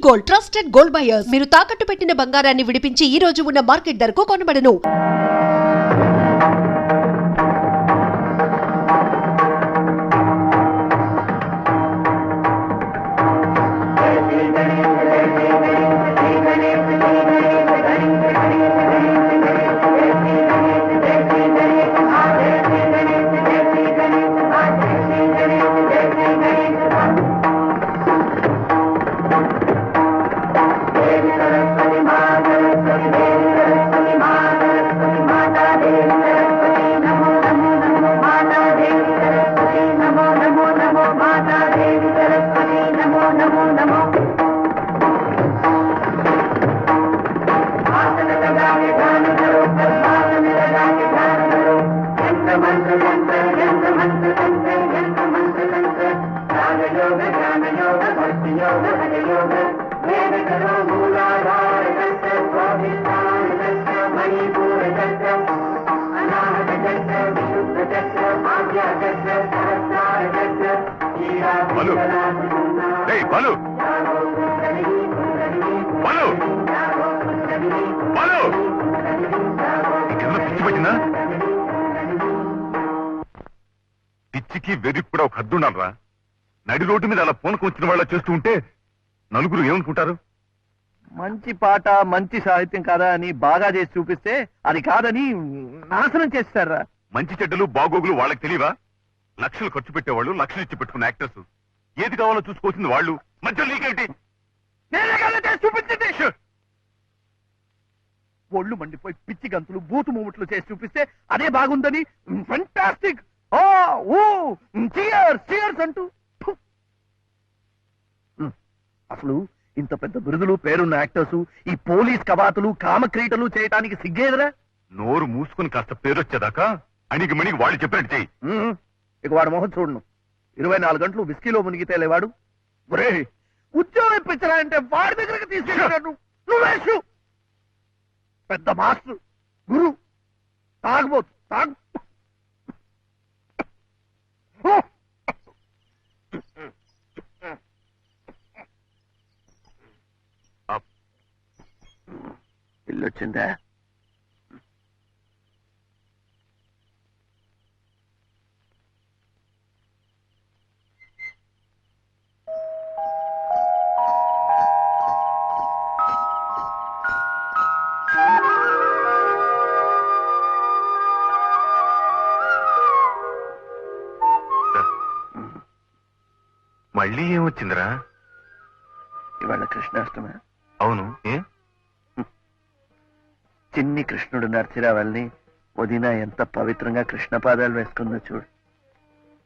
Gold trusted gold buyers. మీరు తాకట్టు పెట్టిన బంగారాన్ని విడిపించి ఈ రోజు ఉన్న మార్కెట్ ధరకు కొనబడను. పిచ్చికి వెదికి కూడా ఒక హద్దుండాలరా. నడి రోడ్డు మీద అలా పూనకొచ్చిన వాళ్ళ చేస్తూ ఉంటే నలుగురు ఏమనుకుంటారు? మంచి పాట మంచి సాహిత్యం కాదా అని బాగా చేసి చూపిస్తే అది కాదని నాశనం చేస్తారా. మంచి చెడ్డలు బాగోగులు వాళ్ళకి తెలియవా? లక్షలు ఖర్చు పెట్టేవాళ్ళు లక్షలు ఇచ్చి పెట్టుకున్న యాక్టర్స్ ఏది కావాలో చూసుకోవాల్సింది వాళ్ళు. మధ్యలో నీకేంటి? చూపించండి. ఒళ్ళు మండిపోయి పిచ్చి గంతులు బూతు మూమెంట్లు చేసి చూపిస్తే అదే బాగుందని ఫెంటాస్టిక్ చీయర్స్ అంటూ అసలు ఇంత పెద్ద బిరుదులు పేరున్న యాక్టర్స్ ఈ పోలీస్ కవాతులు కామక్రీటలు చేయటానికి సిగ్గేదిరా. నోరు మూసుకుని కాస్త పేరొచ్చేదాకా అణిగి మణిగి వాళ్ళు చెప్పినట్టు చెయ్యి. ఇక వాడు మొహం చూడను. 24 గంటలు విస్కీలో మునిగితే లేవాడు. ఒరే ఉద్యోగం ఇప్పించరా అంటే వాడి దగ్గరకు తీసుకెళ్ళాడు. నువ్వేసు పెద్ద మాస్టర్ గురు తాగబోతు తాగు. ఇల్లొచ్చిందా? మళ్ళీ ఏమొచ్చిందిరా? ఇవాళ కృష్ణాష్టమి. అవును, ఏ చిన్ని కృష్ణుడు నడిచిరావాలని వదిన ఎంత పవిత్రంగా కృష్ణ పాదాలు వేసుకుందో చూడు.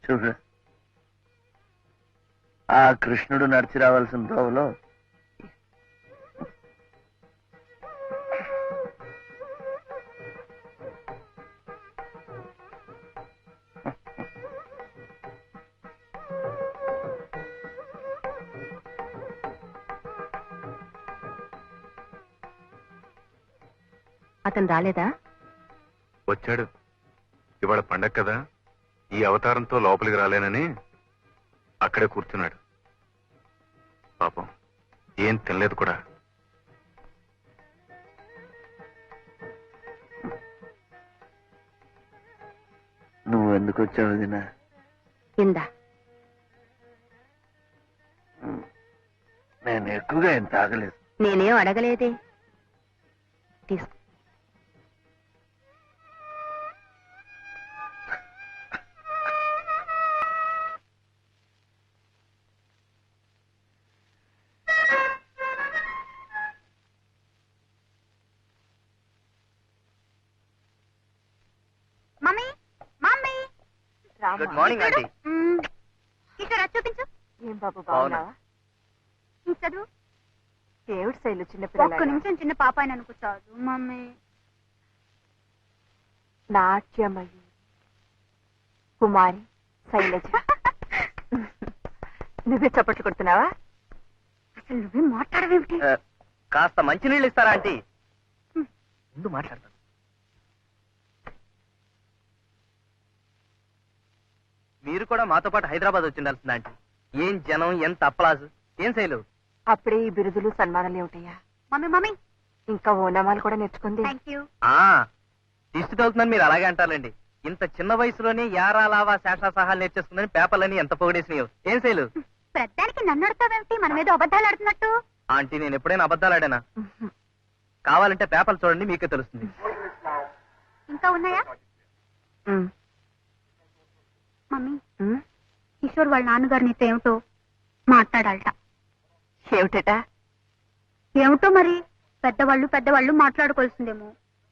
చూడు, ఆ కృష్ణుడు నడిచి రావాల్సిన దోవలో అతను రాలేదా? వచ్చాడు. ఇవాళ పండగ కదా, ఈ అవతారంతో లోపలికి రాలేనని అక్కడే కూర్చున్నాడు. పాపం ఏం తినలేదు కూడా. నువ్వు ఎందుకు వచ్చావు దినా? ఇందా నేను ఎక్కువగా ఏం తాగలేదు. నేనేం అడగలేదే. తీసుకో. Good morning aunty. ఇక్కడ చూపించు. ఏం బాబు బాగున్నావా? చదువు. ఏమిటి శైలు చిన్న పిల్ల? ఒక్క నిమిషం చిన్న పాప అని అనుకుంటాడు మమ్మీ. నాట్యమయ్యి కుమారి శైలజ. నువ్వే చప్పట్లు కొడుతున్నావా? అసలు నువ్వే మాట్లాడవేమిటి? కాస్త మంచినీళ్ళు ఇస్తారా ఆంటీ? ముందు మాట్లాడతాను. మీరు కూడా మాతో పాటు హైదరాబాద్ వచ్చి ఉండాల్సిందా ఆంటీ? ఏం జనం, ఎంత అప్పలాసు. ఏం శైలు అప్పుడే ఈ బిరుదులు సన్మానాలు ఏమిటయ్యా? మమ్మీ మమ్మీ ఇంకా ఓనామాలు కూడా నేర్చుకుంది. Thank you. దిష్టి తగులుతుందని మీరు అలాగే అంటారండి. ఇంత చిన్న వయసులోనే యారా లావా శేషా సహాలు నేర్చేసుకుందని పేపర్లని ఎంత పొగిడేసినాయో. ఏం శైలు? పెద్దానికి నన్ను అడుగుతావేమిటి? మన మీద అబద్ధాలు ఆడుతున్నట్టు. ఆంటీ నేను ఎప్పుడైనా అబద్ధాలు ఆడానా? కావాలంటే పేపర్లు చూడండి, మీకే తెలుస్తుంది. ఇంకా ఉన్నాయా? మమ్మీ, కిషోర్ వాళ్ళ నాన్నగారు నీతో ఏమిటో మాట్లాడాలట. ఏమిటట? ఏమిటో మరి. పెద్దవాళ్ళు మాట్లాడుకోవాల్సిందేమో.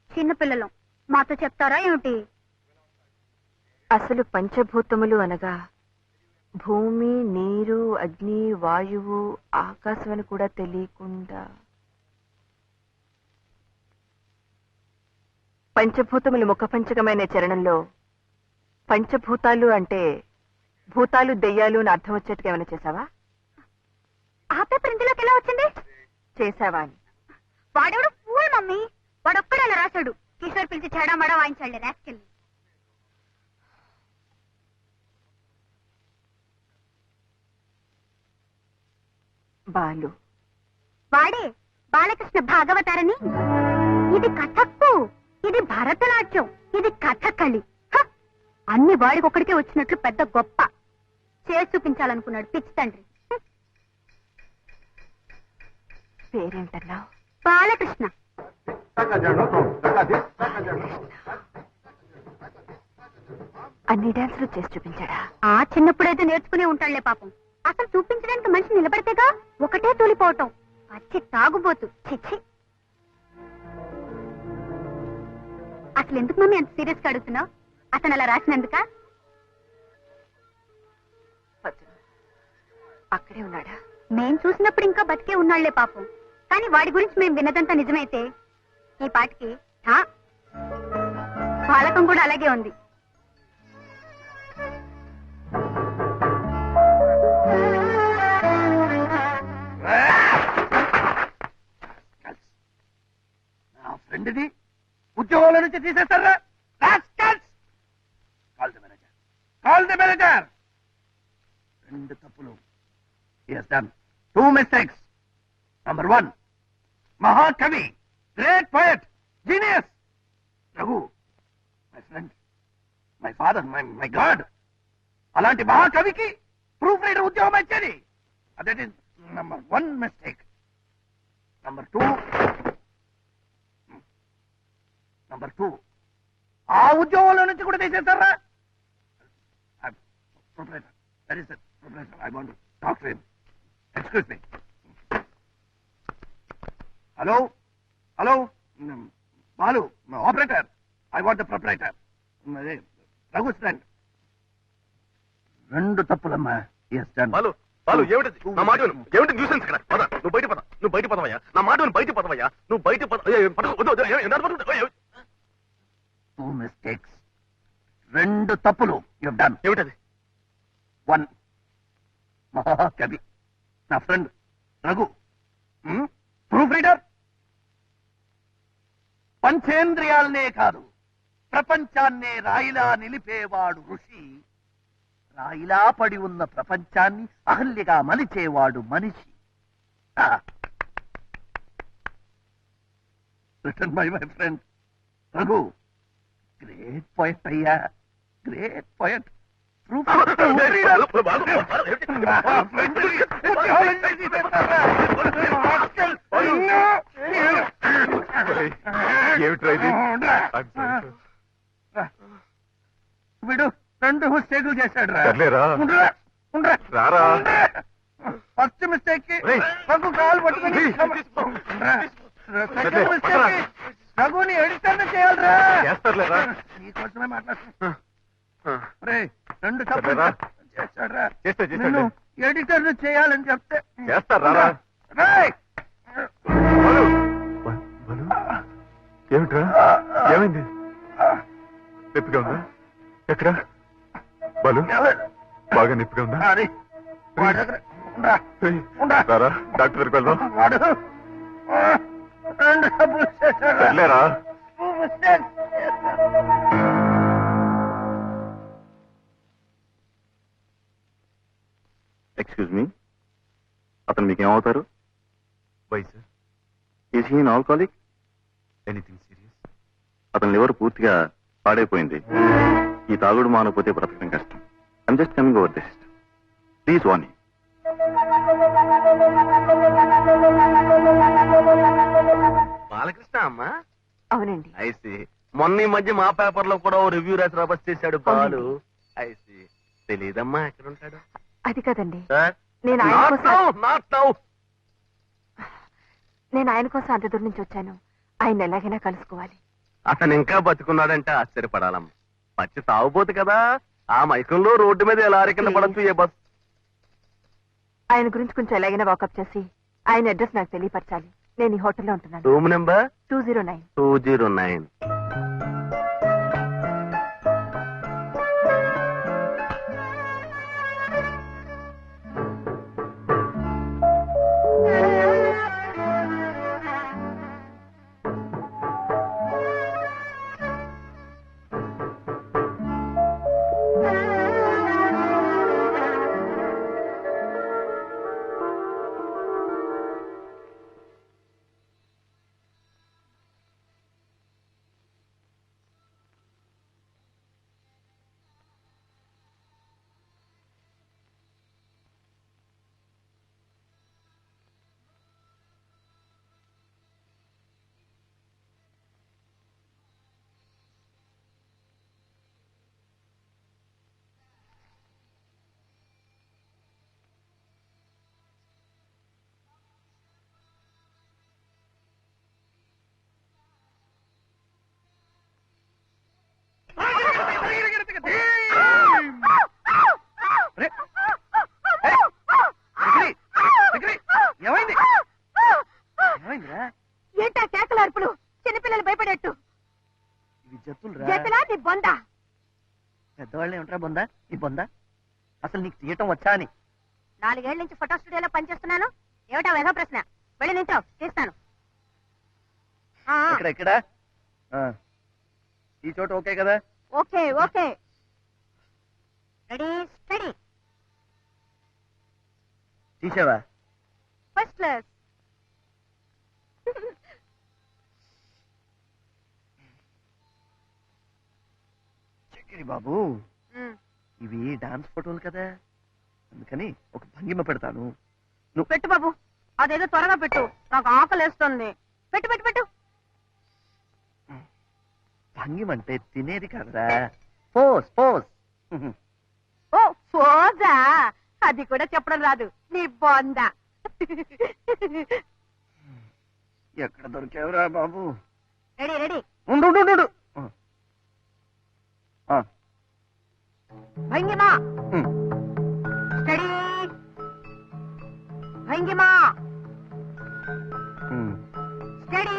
చిన్నపిల్లలం మాతో చెప్తారా ఏమిటి? అసలు పంచభూతములు అనగా భూమి, నీరు, అగ్ని, వాయువు, ఆకాశం అని కూడా తెలియకుండా పంచభూతములు ముఖపంచకమైన చరణంలో పంచభూతాలు అంటే భూతాలు, దెయ్యాలు అని అర్థం వచ్చేట్టుగా ఏమైనా చేసావా? ఆ పేపర్ ఇందులోకి ఎలా వచ్చింది? చేసావా అని. వాడెవడు ఫూల్ మమ్మీ. వాడొక్కడే అలా రాశాడు. కిషోర్ పిలిచి చెడామడా వాయించాడు రాసుకెళ్ళి. బాలు వాడే బాలకృష్ణ భాగవతారని. ఇది కథక్కు, ఇది భరతనాట్యం, ఇది కథకళి. అన్ని వాడికొక్కడికే వచ్చినట్లు పెద్ద గొప్ప చేసి చూపించాలనుకున్నాడు పిచ్చి తండ్రి. పేరేంటన్నావు? బాలకృష్ణ. అన్ని డాన్సులు చేసి చూపించాడా? ఆ చిన్నప్పుడైతే నేర్చుకునే ఉంటాడులే పాపం. అసలు చూపించడానికి మనిషి నిలబడితేగా ఒకటే తూలిపోవటం. పచ్చి తాగుబోతు. చిచ్చి. అసలు ఎందుకు మమ్మీ అంత సీరియస్ గా అడుగుతున్నావు? అతను అలా రాసినందుక? అక్కడే ఉన్నాడా? మేం చూసినప్పుడు ఇంకా బతికే ఉన్నాళ్లే పాపం. కానీ వాడి గురించి మేము విన్నదంతా నిజమైతే ఈ పాటికి బాలకం కూడా అలాగే ఉంది. నా ఫ్రెండ్ది ఉద్యోగాల నుంచి తీసేస్తారా? Call the manager. రెండు తప్పులు. Yes, done. 2 mistakes. Number 1, Mahakavi, great poet, genius. Raghu, my friend, my father, my God. అలాంటి మహాకవికి ప్రూఫ్ రైటర్ ఉద్యోగం ఇచ్చేది. That is number 1 mistake. Number 2, ఆ ఉద్యోగంలో నుంచి కూడా తీసేస్తారా? Proprietor, that is proprietor. I want to talk to him. Excuse me. Hello? Balu, operator. I want the proprietor. Raghu's friend. రెండు తప్పులమ్మా. Yes, done. Balu ఏమిటి? నా మాట ఏమిటి న్యూసెన్స్ ఇక్కడ? పద, నువ్వు బయట పదవయ్యా. నా మాట బయట పదవయ్యా. నువ్వు బయట 2 mistakes. రెండు తప్పులు. You've done. ఏమిటది? 1, మహాకవి, నా ఫ్రెండ్ రఘు, ప్రూఫ్ రీడర్. పంచేంద్రియాలనే కాదు, ప్రపంచాన్నే రాయిలా నిలిపేవాడు ఋషి. రాయిలా పడి ఉన్న ప్రపంచాన్ని అహల్యగా మలిచేవాడు మనిషి. Written by my friend Raghu. Great poet అయ్యా, గ్రేట్ పోయట్. వీడు 2 మిస్టేకులు చేశాడు రా. ఫస్ట్ మిస్టేక్ కి రఘు కాలు పట్టుకుని, సెకండ్ మిస్టేక్ కి రఘుని ఎడిటర్ చేయాలరా. నీకోసమే మాట్లాడుతున్నా. 2 తప్పులు చేశాడురా. నిన్ను ఎడిటర్ చేయాలని చెప్తే చేస్తారా? ఏమిట్రా? ఏమైంది? నొప్పిగా ఉందా? ఎక్కడ బాలు? బాగా నొప్పిగా ఉందా? డాక్టర్ దగ్గరికి వెళ్దాం. వెళ్ళారా? ఎక్స్క్యూజ్ మీ, అతను మీకేమవుతారు? Why sir? Is he in alcoholic? Anything serious? అతని లివర్ పూర్తిగా పాడైపోయింది. ఈ తాగుడు మానకపోతే బ్రతకడం కష్టం. I'm just coming over this. Please warn him. Balakrishna అమ్మా? అవునండి. ఐసి మొన్న ఈ మధ్య మా పేపర్ లో కూడా ఓ రివ్యూ రాసి రబస్ చేశాడు బాలు. ఐసి తెలీదమ్మా ఎక్కడ ఉంటాడు? అది కదండి, సార్ నేను ఆయన కోసం నాట్ నౌ. నేను ఆయన కోసం అంత దూరం నుంచి వచ్చాను. ఆయన ఎలాగైనా కలుసుకోవాలి. అతను ఇంకా బతుకున్నాడంటే ఆశ్చర్యపడాలమ్మా. పచ్చి తాగుబోతు కదా, ఆ మైకంలో రోడ్డు మీద ఎలా కింద పడచ్చు ఏ బస్. ఆయన గురించి కొంచెం ఎలాగైనా వాకప్ చేసి ఆయన అడ్రస్ నాకు తెలియపరచాలి. నేను ఈ హోటల్లో ఉంటున్నాను. Room number 209. 209. ఏంటా కేకల అరుపులు? చిన్నపిల్లలు భయపడేట్టు. చేతులా నీ బొందా? పెద్దవాళ్ళే ఉంటారా బొందా? ఈ బొందా అసలు నీకు తీయటం వచ్చా అని? 4 ఏళ్ల నుంచి ఫోటో స్టూడియోలో పనిచేస్తున్నాను. ఏమిటా వేగ ప్రశ్న? వెళ్ళి నించో, తీస్తాను. ఇక్కడ ఈ చోట ఓకే కదా? Okay okay. Ready study. తీసావా? First class. చక్రి బాబు, ఇవి డాన్స్ ఫోటోలు కదా, అందుకని ఒక భంగిమ పెడతాను. నువ్వు పెట్టు బాబు, అదేదో త్వరగా పెట్టు, నాకు ఆకలేస్తుంది. పెట్టు పెట్టు పెట్టు. భంగిమ అంటే తినేది కాదురా, పోస్ పోస్. ఓ పోజా, అది కూడా చెప్పడం రాదు నీ బొందా. ఎక్కడ దొరికావురా బాబు? Ready ready. ఉండు ఉండు, ఉండు. భంగిమా స్టడీ. భంగిమా స్టడీ.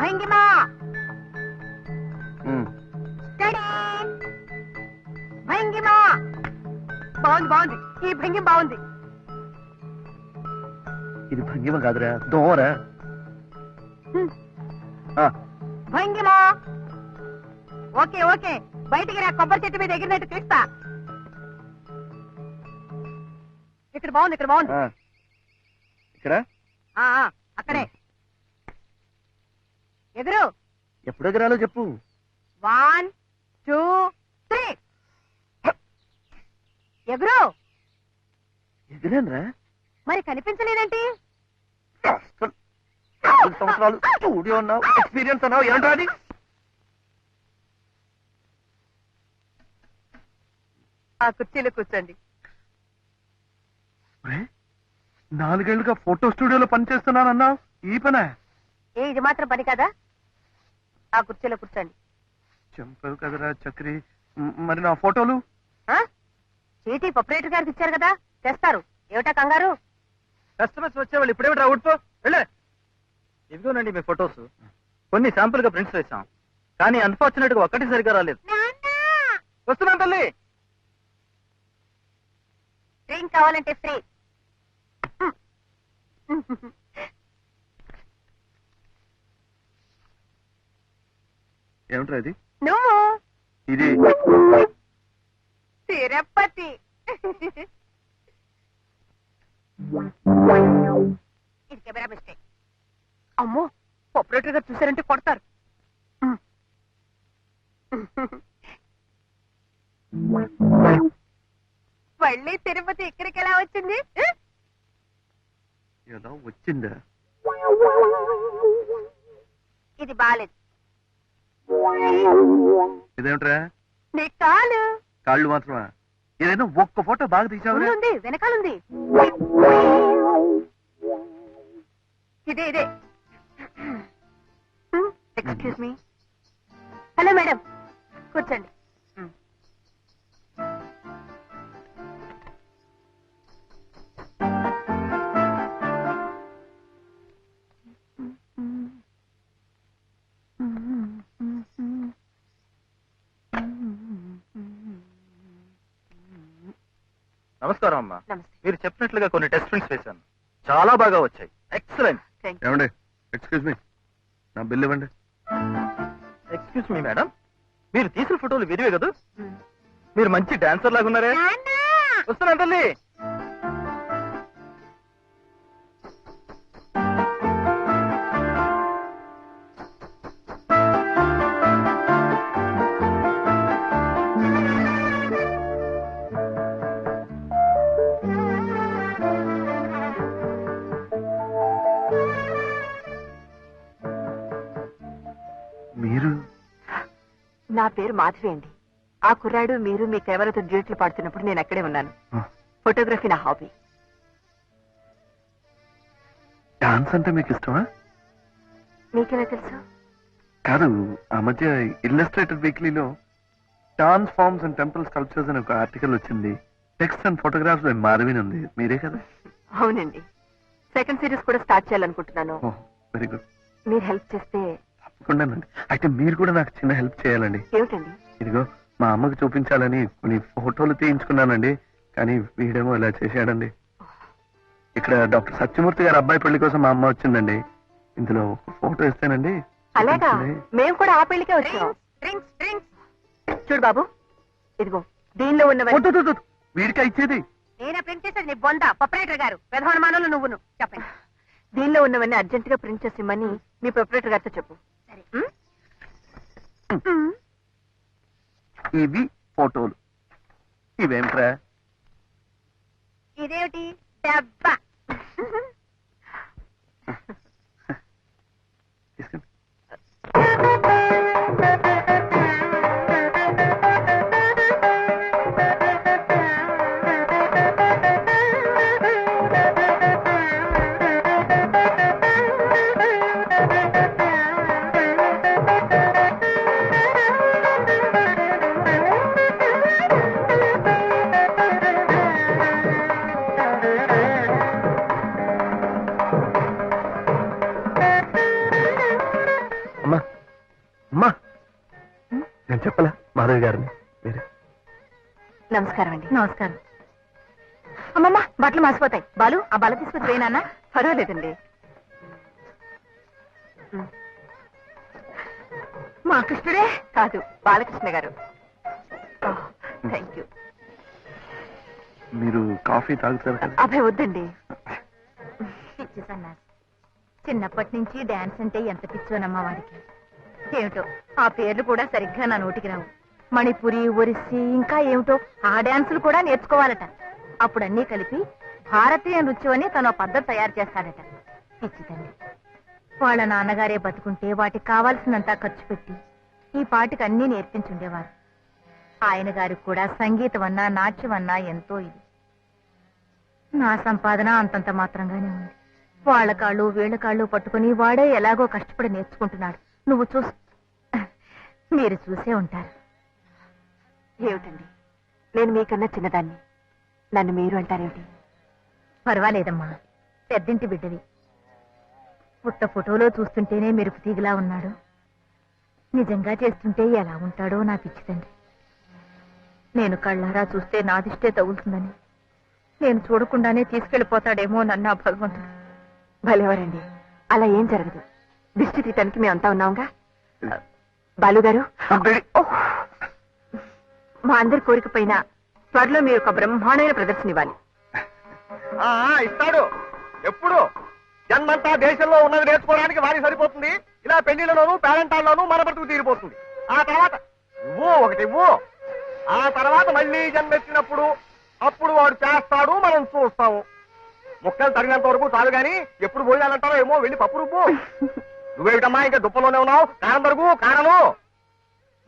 భంగిమా స్టడీ. భంగిమా. బాగుంది బాగుంది, ఈ భంగిమ బాగుంది. ఇది భంగిమ కాదురా, దోమరా. భంగిమా. ఓకే ఓకే, బయటికి రా, కొబ్బరి చెట్టు మీద ఎగిరినట్టు తీస్తా. ఇక్కడ బాగుంది, ఇక్కడ బాగుంది. ఇక్కడ అక్కడే ఎదురు. ఎప్పుడు ఎగరాలో చెప్పు. 1 2 3. ఎగురు. ఎగిరానురా. మరి కనిపించలేదేంటి? 4 సంవత్సరాలు స్టూడియో అన్నావు, ఎక్స్పీరియన్స్ అన్నావు, ఏంట్రా అది? ఆ కుర్చీలో కూర్చోండి. 4 ఏళ్లుగా ఫోటో స్టూడియోలో పనిచేస్తున్నానన్నావు, ఈ పనే? ఇది మాత్రం పని కదా. ఆ కుర్చీలో కూర్చోండి. చంపావు కదరా చక్రి. మరి నా ఫోటోలు? చీటీ ప్రొపరేటర్ గారికి ఇచ్చారు కదా, తెస్తారు. ఏమిటా కంగారు? కస్టమర్స్ వచ్చేవాళ్ళు ఇప్పుడేమిటి రావుడుతో వెళ్ళే. ఇదిగోనండి మీ ఫొటోస్. కొన్ని శాంపుల్ గా ప్రింట్స్ వేసాం, కానీ అన్ఫార్చునేట్ గా ఒక్కటి సరిగా రాలేదు. వస్తున్నాం తల్లి. డ్రింక్ కావాలంటే ఫ్రీ. ఏమిట్రా ఇది? నువ్వు ఇది తిరుపతి. ఇది కెమెరా మిస్టేక్. అమ్మో, ఆపరేటర్ గారు చూసారంటే కొడతారు. మళ్ళీ తిరుపతి ఇక్కడికి ఎలా వచ్చింది? ఏదో వచ్చిందా? ఇది బాలేదు. ఇదేమిట్రా? నీ కాలు కాళ్ళు మాత్రమా? ఏదైనా ఒక్క ఫోటో బాగా తీసావురా? ఉంది, వెనకాలుంది. ఇదే. Excuse me. హలో మేడం, కూర్చోండి. నమస్కారం అమ్మా. నమస్తే. మీరు చెప్పినట్లుగా కొన్ని టెస్ట్ ప్రింట్స్ వేశాను, చాలా బాగా వచ్చాయి. ఎక్సలెంట్. ఏమండి, ఎక్స్క్యూజ్ మీ, నా బిల్ ఇవ్వండి. ఎక్స్క్యూజ్ మీ మేడం, మీరు తీసిన ఫోటోలు విరివే కదా? మీరు మంచి డాన్సర్ లాగా ఉన్నారే. వస్తున్నా తల్లి. మీరు? నా పేరు మాధవి అండి. ఆ కుర్రాడు మీరు మీ కెమెరాతో డ్యూట్లు పాడుతున్నప్పుడు నేను అక్కడే ఉన్నాను. ఫోటోగ్రఫీ నా హాబీ. డాన్స్ అంటే మీకు ఇష్టమా? మీకెలా తెలుసు? కాదు, ఆ మధ్య ఇల్లస్ట్రేటెడ్ వీక్లీలో dance forms and temple sculptures అని ఒక ఆర్టికల్ వచ్చింది. Text and photographs by Madhavi ఉంది. మీరే కదా? అవునండి. సెకండ్ సిరీస్ కూడా స్టార్ట్ చేయాలనుకుంటున్నాను. Very good. మీరు హెల్ప్ చేస్తే. తప్పకుండానండి. అయితే మీరు కూడా నాకు చిన్న హెల్ప్ చేయాలండి. ఏమిటండి? ఇదిగో మా అమ్మకి చూపించాలని కొన్ని ఫోటోలు తీయించుకున్నానండి, కానీ వీడేమో ఇలా చేశాడండి. ఇక్కడ డాక్టర్ సత్యమూర్తి గారి అబ్బాయి పెళ్లి కోసం మా అమ్మ వచ్చిందండి. ఇందులో ఒక ఫోటో ఇస్తానండి. అలాగా? మేము కూడా ఆ పెళ్లికే వచ్చాం. చూడు బాబు, ఇదిగో దీనిలో ఉన్నవన్నీ. వీడికి ఇచ్చేది నేనే ప్రింట్ చేసేది. నీ బొంద ప్రొపరేటర్ గారు ప్రధానమానంలో నువ్వును చెప్పండి. దీనిలో ఉన్నవన్నీ అర్జెంట్ గా ప్రింట్ చేసి ఇమ్మని మీ ప్రొపరేటర్ గారితో చెప్పు. ఇవి ఫోటోలు. ఇవేంట్రా? ఇదేమిటి డబ్బా? తీసుకుని నేను చెప్పలా మాధవి గారిని. మీరే. నమస్కారం అండి. నమస్కారం. అమ్మమ్మ, బట్టలు మాసిపోతాయి. బాలు, ఆ బల తీసుకొచ్చి పోయినా. పర్వాలేదండి. మా కృష్ణుడే కాదు, బాలకృష్ణ గారు. Thank you. మీరు కాఫీ తాగుతారు కదా? అబ్బాయి వద్దండి. పిచ్చి సన్నాసి. చిన్నప్పటి నుంచి డాన్స్ అంటే ఎంత పిచ్చోనమ్మా వాడికి. ఏమిటో ఆ పేర్లు కూడా సరిగ్గా నా నోటికి రావు. మణిపురి, ఒరిస్సీ, ఇంకా ఏమిటో ఆ డాన్సులు కూడా నేర్చుకోవాలట. అప్పుడు అన్నీ కలిపి భారతీయ నృత్యం అని తన పద్ధతి తయారు చేస్తాడట. పిచ్చి తల్లి. వాళ్ళ నాన్నగారే బతుకుంటే వాటికి కావాల్సినంతా ఖర్చు పెట్టి ఈ పాటికి అన్నీ నేర్పించుండేవారు. ఆయన గారికి కూడా సంగీతం అన్నా నాట్యం అన్నా ఎంతో ఇది. నా సంపాదన అంతంత మాత్రంగానే ఉంది. వాళ్ళ కాళ్ళు వీళ్ళ కాళ్ళు పట్టుకుని వాడే ఎలాగో కష్టపడి నేర్చుకుంటున్నాడు. నువ్వు మీరు చూసే ఉంటారు. ఏమిటండి, నేను మీకన్నా చిన్నదాన్ని, నన్ను మీరు అంటారేమిటి? పర్వాలేదమ్మా, పెద్దింటి బిడ్డవి. పుట్ట ఫోటోలో చూస్తుంటేనే మెరుపు తీగలా ఉన్నాడు. నిజంగా చేస్తుంటే ఎలా ఉంటాడో నా పిచ్చి తండ్రి. నేను కళ్ళారా చూస్తే నాదిష్టే తగులుతుందని, నేను చూడకుండానే తీసుకెళ్లిపోతాడేమో నన్ను ఆ భగవంతుడు. భలేవారండి, అలా ఏం జరగదు. దిష్టి తీయటానికి మేమంతా ఉన్నాంగా. బాలుగారు, మా అందరి కోరిక పైన త్వరలో మీరు ఒక బ్రహ్మాండమైన ప్రదర్శన ఇవ్వాలి. ఇస్తాడు. ఎప్పుడు జన్మంతా దేశంలో ఉన్నది నేర్చుకోవడానికి వారికి సరిపోతుంది. ఇలా పెళ్లిళ్లలోనూ పేరెంటాల్లోనూ మన బ్రతుకు తీరిపోతుంది. ఆ తర్వాత ఇవ్వు. ఆ తర్వాత మళ్ళీ జన్మెత్తినప్పుడు అప్పుడు వాడు చేస్తాడు, మనం చూస్తాము. ముక్కలు తరిగినంత వరకు చాలు గాని ఎప్పుడు పోయాలంటారో ఏమో, వెళ్ళి పప్పు రుబ్బు. నువ్వేమిటమ్మా ఇంకా దుప్పలోనే ఉన్నావు? కారం తరుగు, కారము.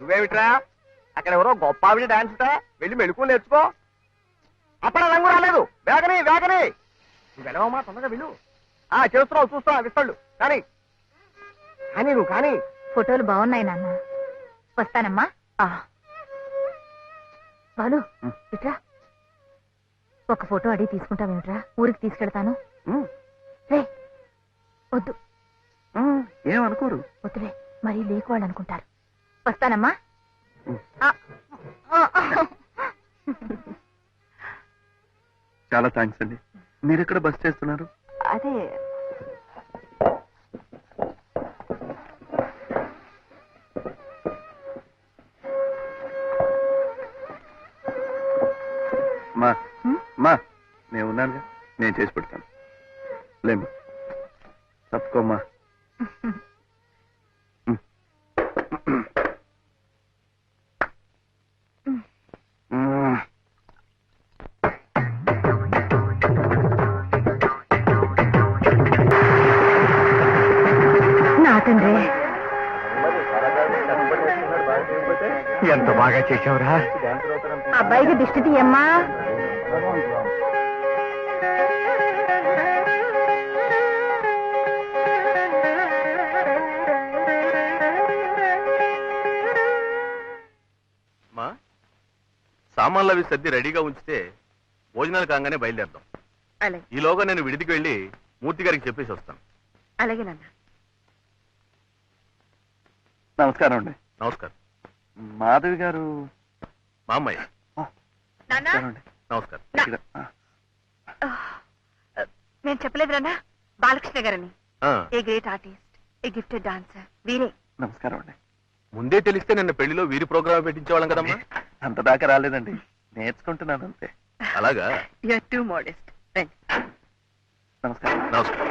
నువ్వేమిట్రా అక్కడ ఎవరో గొప్ప ఆవిడ డాన్స్ వెళ్ళి మెళుకుని నేర్చుకో. అప్పుడు రంగు రాలేదు. వేగని నువ్వు వెళ్ళవమ్మా, తొందరగా వెళ్ళు. చేస్తున్నావు, చూస్తా విస్తాళ్ళు. కానీ నువ్వు కానీ. ఫోటోలు బాగున్నాయి నాన్న. వస్తానమ్మా. బాలు ఇట్రా, ఒక ఫోటో అడిగి తీసుకుంటావేమిట్రా? ఊరికి తీసుకెళ్తాను. రే వద్దు. ఏమనుకోరు. వద్దులే, మరీ లేకువాళ్ళు అనుకుంటారు. వస్తానమ్మా. చాలా థ్యాంక్స్ అండి. మీరు ఎక్కడ బస్ చేస్తున్నారు? అదే మా నేను ఉన్నానుగా, నేను చేసి పెడతాను. లేమ్మా, తప్పుకోమ్మా. నా తండ్రి, ఎంత బాగా చేసావురా. అబ్బాయికి దిష్టి తీయమ్మా. సామాన్లు అవి సర్ది రెడీగా ఉంచితే భోజనాలు కాగానే బయలుదేరదాం. అలాగే ఈలోగా నేను విడిదికి వెళ్ళి మూర్తి గారికి చెప్పేసి వస్తాను. అలాగే నాన్న. నమస్కారం అండి. నమస్కారం. మాధవి గారు మా అమ్మాయి. నాన్న నమస్కారం. నేను చెప్పలేదు నాన్న, బాలకృష్ణ గారని. ఆ, a great artist, A gifted dancer, వీరే. నమస్కారం అండి. ముందే తెలిస్తే నిన్న పెళ్లిలో వీరి ప్రోగ్రామ్ పెట్టించేవాళ్ళం కదమ్మా. అంత దాకా రాలేదండి, నేర్చుకుంటున్నాను అంతే. అలాగా. You're too modest. నమస్కారం. నమస్కారం.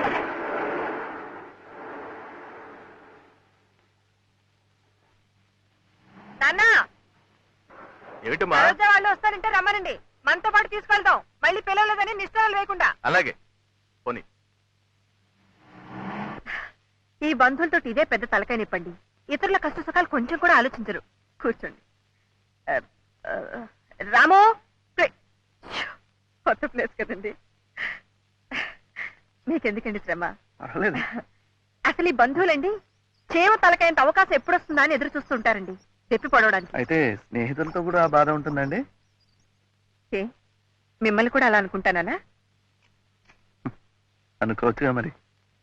నాన్న ఏమిటమ్మా? వాళ్ళు వస్తారంటే రమ్మనండి, మనతో పాటు తీసుకెళ్తాం. మళ్ళీ పిల్లలేదని నిష్ఠాలు లేకుండా. అలాగే పోనీ. ఈ బంధువులతో ఇదే పెద్ద తలకాయ నిప్పండి. ఇతరుల కష్ట సుఖాలు కొంచెం కూడా ఆలోచించరు. కూర్చోండి. రాము, కొత్త ప్లేస్ కదండి, మీకెందుకండి శ్రమ? పర్లేదు. అసలు ఈ బంధువులండి చేవ తలకాయంత అవకాశం ఎప్పుడు వస్తుందా అని ఎదురు చూస్తుంటారండి, చెప్పి పడవడానికి. అయితే స్నేహితులతో కూడా ఆ బాధ ఉంటుందండి? ఏ, మిమ్మల్ని కూడా అలా అనుకుంటానా? అనుకోవచ్చుగా మరి.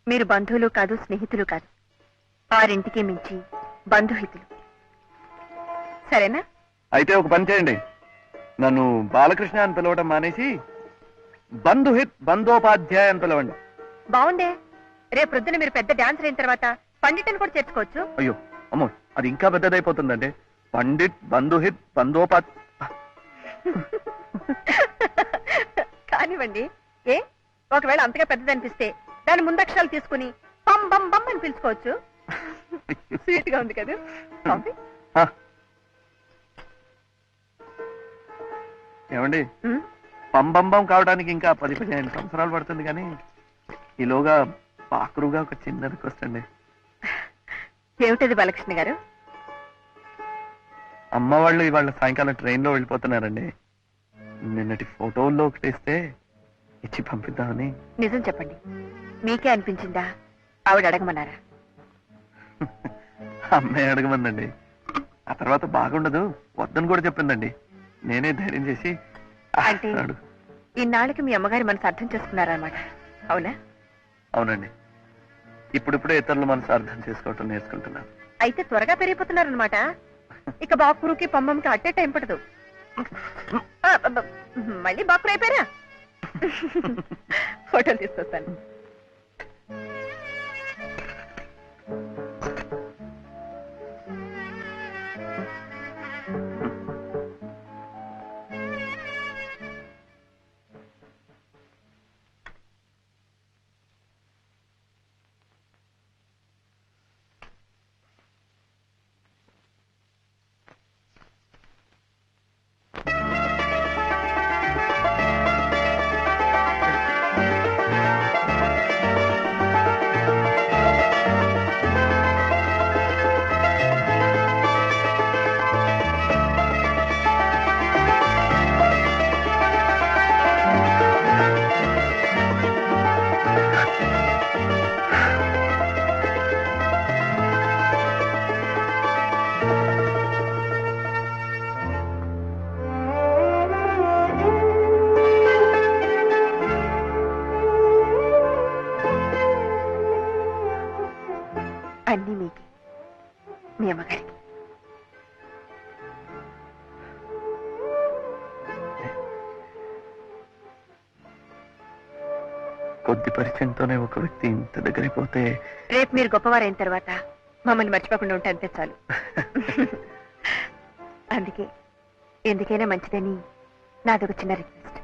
మీరు బంధువులు కాదు, స్నేహితులు కాదు, వారింటికి మించి బంధుహితులు. సరేనా? అయితే ఒక పని చేయండి, నన్ను బాలకృష్ణ అని పిలవడం మానేసి బంధుహిత్ బంధోపాధ్యాయ అని పిలవండి. బాగుండే. రేపు ప్రొద్దున మీరు పెద్ద డాన్సర్ అయిన తర్వాత పండిట్ని కూడా చేర్చుకోవచ్చు. అయ్యో అమ్మో, అది ఇంకా పెద్దదైపోతుందండి. పండిట్ బంధుహిత్ కానివ్వండి. ఏ, ఒకవేళ అంతగా పెద్దదనిపిస్తే దాని ముందక్షరాలు తీసుకుని బం బం బం అని పిలుచుకోవచ్చు. స్వీట్ గా ఉంది కదా. కాఫీ? ఏమండి, పంబంబం కావడానికి ఇంకా 10-15 సంవత్సరాలు పడుతుంది, కానీ ఈలోగా పాకురుగా ఒక చిన్న రిక్వెస్ట్ అండి. ఏమిటది బాలకృష్ణ గారు? అమ్మ వాళ్ళు ఇవాళ సాయంకాలం ట్రైన్ లో వెళ్ళిపోతున్నారండి. నిన్నటి ఫోటోల్లో ఒకటి ఇస్తే ఇచ్చి పంపిద్దామని. నిజం చెప్పండి, మీకే అనిపించిందా ఆవిడ అడగమన్నారా? అమ్మాయి అడగమందండి. ఆ తర్వాత బాగుండదు వద్దని కూడా చెప్పిందండి. నేనే ధైర్యం చేసి అంటే ఇన్నాళ్ళకి మీ అమ్మగారి మనసు అర్థం చేసుకున్నారన్నమాట, అవునా? అవునండి, ఇప్పుడిప్పుడే ఇతరుల మనసు అర్థం చేసుకోవటం నేర్చుకుంటున్నాను. అయితే త్వరగా పెరిగిపోతున్నారనమాట. ఇక బాకురుకి పంబంకి అట్టే టైం పడదు. మళ్ళీ బాకురు అయిపోయారా? ఫోటోలు తీసుకొస్తాను. అన్నీ మీకే, మీ అమ్మగారికి. కొద్ది పరిచయంతోనే ఒక వ్యక్తి ఇంత దగ్గరైపోతే రేపు మీరు గొప్పవారైన తర్వాత మమ్మల్ని మర్చిపోకుండా ఉంటే అంతే చాలు. అందుకే ఎందుకైనా మంచిదని నాదొక చిన్న రిక్వెస్ట్.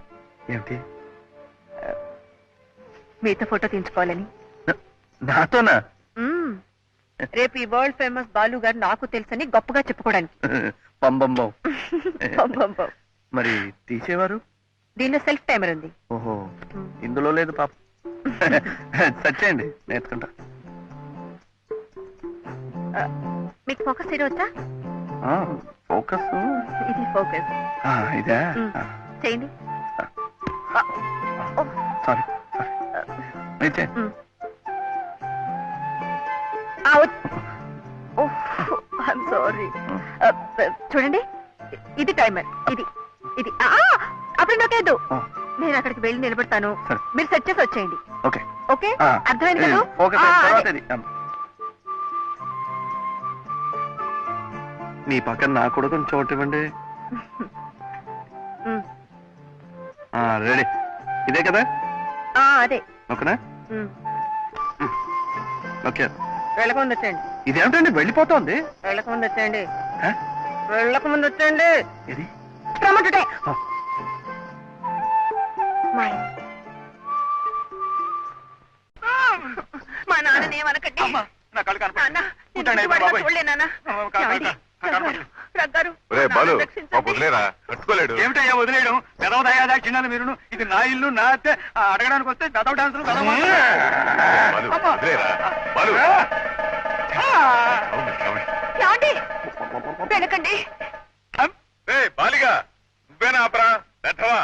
ఏమిటి? మీతో ఫోటో తీయించుకోవాలని. నాతోనా? రేపు ఈ వరల్డ్ ఫేమస్ బాలు గారు నాకు తెలుసని గొప్పగా చెప్పుకోవడానికి. పంబంబం. పంపంపం. మరి తీసేవారు? దీనిలో సెల్ఫ్ టైమర్ ఉంది. ఓహో, ఇందులో లేదు పాప. సచ్చేయండి, నేర్చుకుంటా. మీకు ఫోకస్ చేయడం వచ్చా? ఫోకస్ ఇది ఫోకస్. ఇదా? చేయండి. Sorry, sorry. చూడండి, ఇది టైమర్. ఇది ఇది అప్పుడు నాకేదు. నేను అక్కడికి వెళ్ళి నిలబడతాను, మీరు సెట్ చేసి వచ్చేయండి. ఓకే ఓకే, అర్థమైంది కదా? మీ పక్కన నాకు కూడా కొంచెం చోటు ఇవ్వండి. రెడీ, ఇదే కదా? అదే. ఓకేనా? ఓకే, వెళ్ళకముందు వచ్చేయండి. ఇదేమిటండి వెళ్ళిపోతోంది? వెళ్ళకముందు వచ్చేయండి. వెళ్ళకముందు వచ్చేయండి. ఇది రమ్మంటుంటే మా నాన్ననే అనకండి. వదిలేరా, కట్టుకోలేడు. ఏమిటయ్యా వదిలేయడం? పెదవ దయాదాక్షిణాలు మీరును. ఇది నా ఇల్లు, నా అత్తే. అడగడానికి వస్తే పెదవ డాన్సులు వెనకండి. బాలిగా నువ్వేనా ఆపరా పెద్దవా?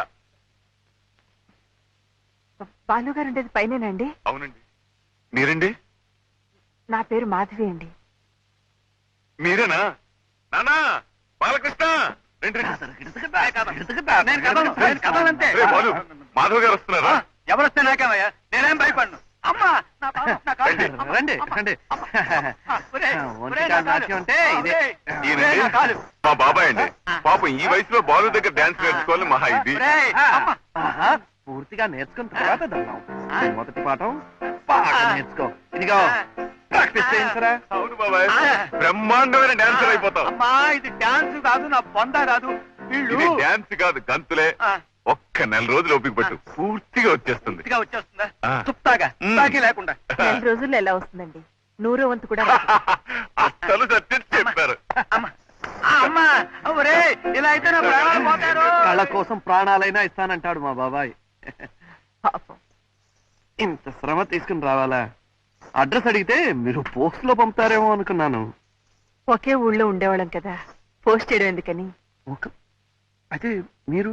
బాలు గారు ఉండేది పైనేనండి? అవునండి. మీరండి? నా పేరు మాధవి అండి. మీరేనా? నానా బాలకృష్ణ, మాధవ్ గారు వస్తున్నారా? ఎవరు వస్తే నాకేమయ్యా, నేనేం భయపడను. అమ్మా రండి రండి. మా బాబాయ్ అండి. పాపం ఈ వయసులో బాలు దగ్గర డాన్స్ నేర్చుకోవాలి మహా ఇది. పూర్తిగా నేర్చుకున్న తర్వాత మొదటి పాఠం బాగా నేర్చుకో. ఇదిగో ప్రాక్టీస్ చేయించరా? అవును బాబాయ్, బ్రహ్మాండమైన డాన్సర్ అయిపోతావు. అమ్మా ఇది డాన్స్ కాదు, నా బొంద కాదు. ఇది డాన్స్ కాదు, గంతులే. ఒక్క నెల రోజులు ఓపిక పట్టు, పూర్తిగా వచ్చేస్తుంది. వచ్చేస్తుందా? చుప్తాగా తాకి లేకుండా. 4 రోజుల్లో ఎలా వస్తుందండి? 100వ వంతు కూడా. అసలు సత్యం చెప్పారు. అమ్మా ఒరే, ఇలా అయితే నా ప్రాణాలు పోతారు. కళ కోసం ప్రాణాలైనా ఇస్తానంటాడు మా బాబాయ్. ఇంత శ్రమ తీసుకుని రావాలా? అడ్రస్ అడిగితే మీరు పోస్ట్ లో పంపుతారేమో అనుకున్నాను. ఒకే ఊళ్ళో ఉండేవాళ్ళం కదా, పోస్ట్ చేయడం ఎందుకని. అయితే మీరు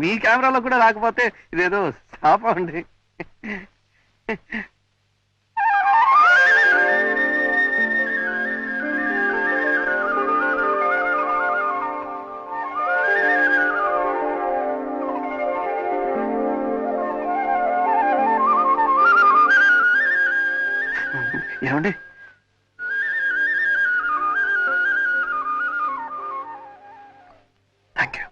మీ కెమెరాలో కూడా రాకపోతే ఇదేదో శాపం అండి. ఏమండి, థ్యాంక్ యూ.